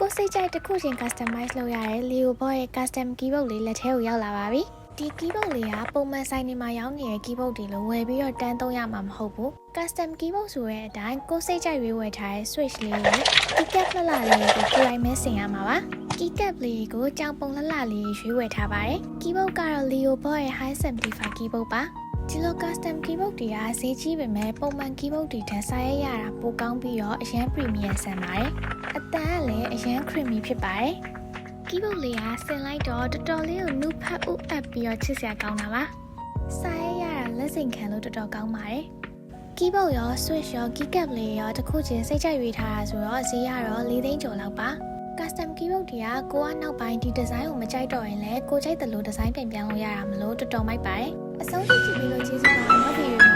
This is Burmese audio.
ကိုစိတ်ကြိုက်တစ်ခုချင်း customize လုပ်ရတဲ့ Leopold ရဲ့ custom keyboard လေးလက်ထဲကိုရောက်လာပါပြီဒီ keyboard လေးကပုံမှန်ဆိုင်တွေမှာရောင်းနေတဲ့ keyboard တွေလိုဝယ်ပြီးတော့တန်းသုံးရမှာမဟုတ်ဘူး custom keyboard ဆိုတဲ့အတိုင်းကိုစိတ်ကြိုက်ရွေးဝယ်ထားတဲ့ switch လေးကို keycap လှလှလေးကိုကိုယ်တိုင်မဲဆင်ရမှာပါ keycap လေးကိုကြောင်ပုံလှလှလေးရွေးဝယ်ထားပါတယ် keyboard ကတော့ Leopold ရဲ့ high simplify keyboard ပါဒီလို custom keyboard တွေကဈေးကြီးပေမဲ့ပုံမှန် keyboard တွေထက်စာရိုက်ရတာပိုကောင်းပြီးတော့အရန် premium ဆန်ပါတယ်အတန်းကလည်းအရန် creamy ဖြစ်ပါတယ် keyboard လေးကဆင်လိုက်တော့တော်တော်လေးကိုနုဖတ်ဥအပ်ပြီးတော့ချစ်စရာကောင်းတာပါစာရိုက်ရတာလက်စိမ်ခံလို့တော်တော်ကောင်းပါတယ် keyboard ရော switch ရော keycap လေးရောတစ်ခုချင်းစိတ်ကြိုက်ရွေးထားတာဆိုတော့ဈေးကတော့4သိန်းကျော်လောက်ပါ custom keyboard တွေကကိုကနောက်ပိုင်းဒီ design ကိုမကြိုက်တော့ရင်လည်းကိုကြိုက်တယ်လို့ design ပြန်ပြောင်းလို့ရတာမလို့တော်တော်မိုက်ပါတယ်အဆုံးထိကြည့်ပြီးလို့ကျေးဇူးပါနောက်ဗီဒီယို